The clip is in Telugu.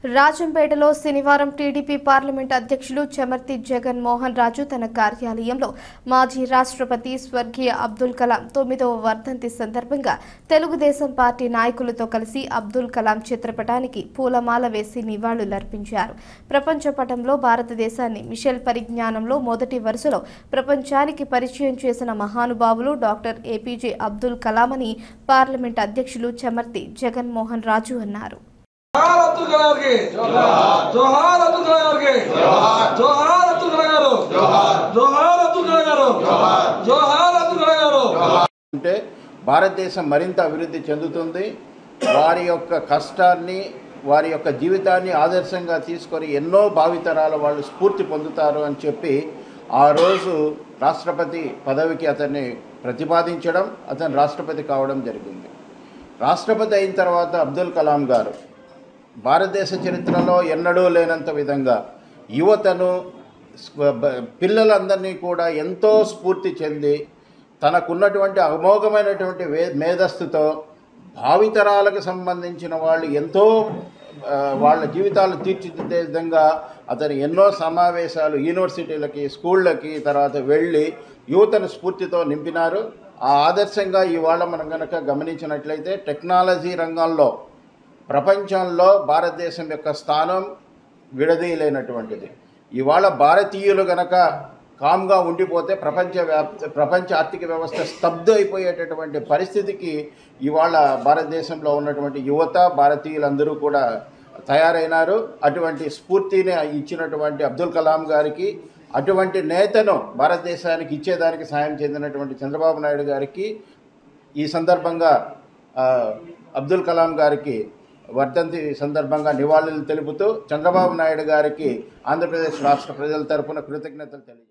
రాజంపేటలో శనివారం టీడీపీ పార్లమెంట్ అధ్యక్షులు చెమర్తి జగన్ మోహన్ రాజు తన కార్యాలయంలో మాజీ రాష్ట్రపతి స్వర్గీయ అబ్దుల్ కలాం 9వ వర్ధంతి సందర్భంగా తెలుగుదేశం పార్టీ నాయకులతో కలిసి అబ్దుల్ కలాం చిత్రపటానికి పూలమాల వేసి నివాళులర్పించారు. ప్రపంచ పటంలో భారతదేశాన్ని మిషెల్ పరిజ్ఞానంలో మొదటి వరుసలో ప్రపంచానికి పరిచయం చేసిన మహానుభావులు డాక్టర్ ఏపీజే అబ్దుల్ కలాం అని పార్లమెంట్ అధ్యక్షులు చెమర్తి జగన్ మోహన్ రాజు అన్నారు. అంటే భారతదేశం మరింత అభివృద్ధి చెందుతుంది. వారి యొక్క కష్టాన్ని వారి యొక్క జీవితాన్ని ఆదర్శంగా తీసుకొని ఎన్నో భావితరాల వాళ్ళు స్ఫూర్తి పొందుతారు అని చెప్పి ఆ రోజు రాష్ట్రపతి పదవికి అతన్ని ప్రతిపాదించడం, అతను రాష్ట్రపతి కావడం జరిగింది. రాష్ట్రపతి అయిన తర్వాత అబ్దుల్ కలాం గారు భారతదేశ చరిత్రలో ఎన్నడూ లేనంత విధంగా యువతను, పిల్లలందరినీ కూడా ఎంతో స్ఫూర్తి చెంది తనకున్నటువంటి అమోఘమైనటువంటి మేధస్సుతో భావితరాలకు సంబంధించిన వాళ్ళు ఎంతో వాళ్ళ జీవితాలు తీర్చిదిద్దే విధంగా అతను ఎన్నో సమావేశాలు యూనివర్సిటీలకి, స్కూళ్ళకి తర్వాత వెళ్ళి యువతను స్ఫూర్తితో నింపినారు. ఆ ఆదర్శంగా ఇవాళ మనం కనుక గమనించినట్లయితే టెక్నాలజీ రంగంలో ప్రపంచంలో భారతదేశం యొక్క స్థానం విడదీయలేనటువంటిది. ఇవాళ భారతీయులు గనక కామ్గా ఉండిపోతే ప్రపంచ ఆర్థిక వ్యవస్థ స్తబ్దు అయిపోయేటటువంటి పరిస్థితికి ఇవాళ భారతదేశంలో ఉన్నటువంటి యువత, భారతీయులందరూ కూడా తయారైనారు. అటువంటి స్ఫూర్తిని ఇచ్చినటువంటి అబ్దుల్ కలాం గారికి, అటువంటి నేతను భారతదేశానికి ఇచ్చేదానికి సాయం చెందినటువంటి చంద్రబాబు నాయుడు గారికి ఈ సందర్భంగా అబ్దుల్ కలాం గారికి వర్ధంతి సందర్భంగా నివాళులు తెలుపుతూ చంద్రబాబు నాయుడు గారికి ఆంధ్రప్రదేశ్ రాష్ట్ర ప్రజల తరపున కృతజ్ఞతలు తెలియజేస్తారు.